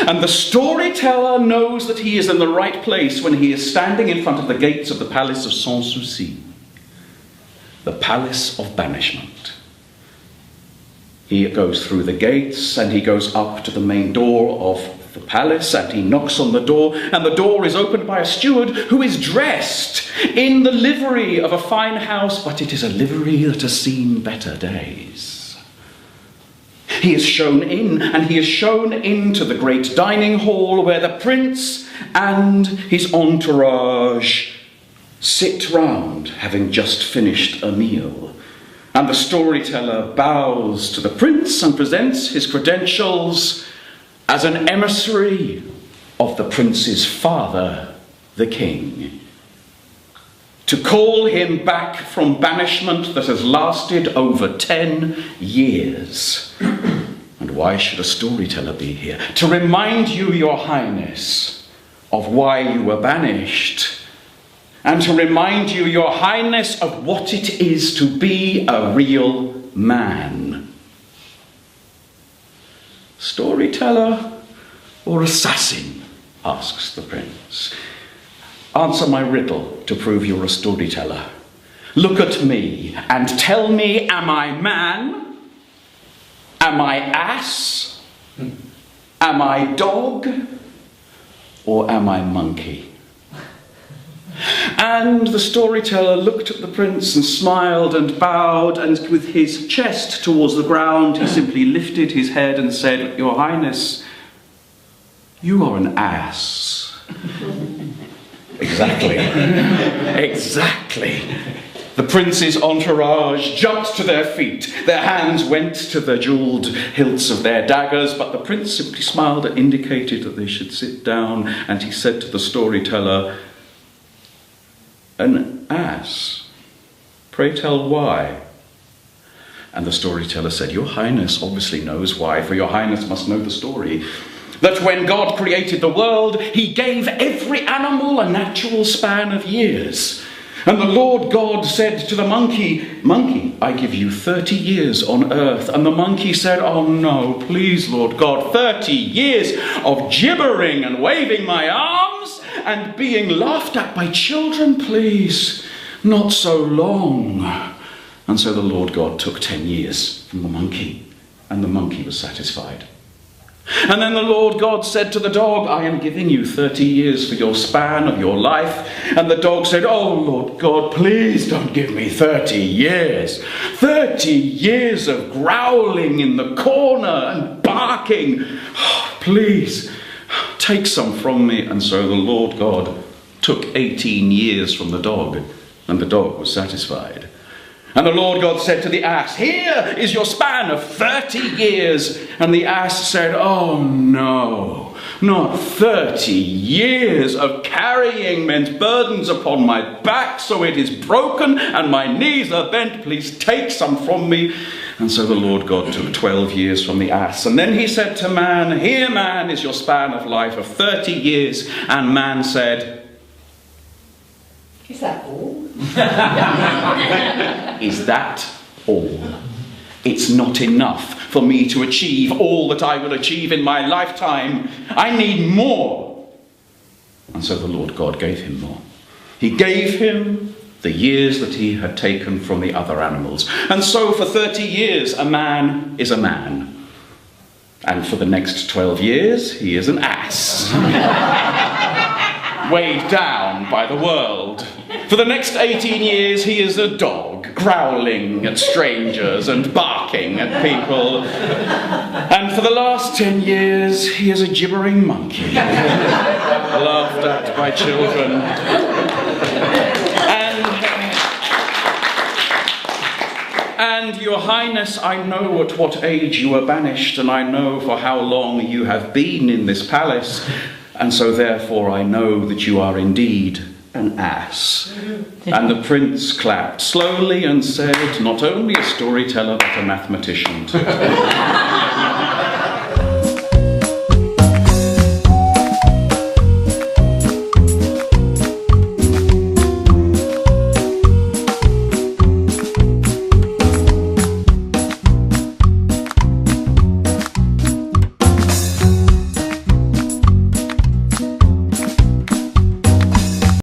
And the storyteller knows that he is in the right place when he is standing in front of the gates of the palace of Sans Souci, the palace of banishment. He goes through the gates and he goes up to the main door of the palace and he knocks on the door, and the door is opened by a steward who is dressed in the livery of a fine house, but it is a livery that has seen better days. He is shown in, and he is shown into the great dining hall where the prince and his entourage sit round, having just finished a meal. And the storyteller bows to the prince and presents his credentials as an emissary of the prince's father, the king, to call him back from banishment that has lasted over 10 years. And why should a storyteller be here? To remind you, your highness, of why you were banished, and to remind you, your highness, of what it is to be a real man. Storyteller or assassin? Asks the prince. Answer my riddle to prove you're a storyteller. Look at me and tell me, am I man? Am I ass? Am I dog? Or am I monkey? And the storyteller looked at the prince and smiled and bowed, and with his chest towards the ground, he simply lifted his head and said, Your Highness, you are an ass. Exactly. Exactly. The prince's entourage jumped to their feet. Their hands went to the jewelled hilts of their daggers, but the prince simply smiled and indicated that they should sit down, and he said to the storyteller, An ass? Pray tell why? And the storyteller said, Your Highness obviously knows why, for your Highness must know the story. That when God created the world, he gave every animal a natural span of years. And the Lord God said to the monkey, Monkey, I give you 30 years on earth. And the monkey said, Oh no, please, Lord God, 30 years of gibbering and waving my arms and being laughed at by children, please, not so long. And so the Lord God took 10 years from the monkey, and the monkey was satisfied. And then the Lord God said to the dog, I am giving you 30 years for your span of your life. And the dog said, Oh, Lord God, please don't give me 30 years. 30 years of growling in the corner and barking. Oh, please, take some from me. And so the Lord God took 18 years from the dog, and the dog was satisfied. And the Lord God said to the ass, Here is your span of 30 years. And the ass said, Oh no, not 30 years of carrying men's burdens upon my back so it is broken and my knees are bent. Please take some from me. And so the Lord God took 12 years from the ass. And then he said to man, Here, man, is your span of life of 30 years. And man said, Is that all? Is that all? It's not enough for me to achieve all that I will achieve in my lifetime. I need more. And so the Lord God gave him more. He gave him the years that he had taken from the other animals. And so for 30 years, a man is a man. And for the next 12 years, he is an ass. Weighed down by the world. For the next 18 years, he is a dog, growling at strangers and barking at people. And for the last 10 years, he is a gibbering monkey, laughed at by children. And your highness, I know at what age you were banished, and I know for how long you have been in this palace, and so therefore I know that you are indeed an ass. And the prince clapped slowly and said, Not only a storyteller, but a mathematician too.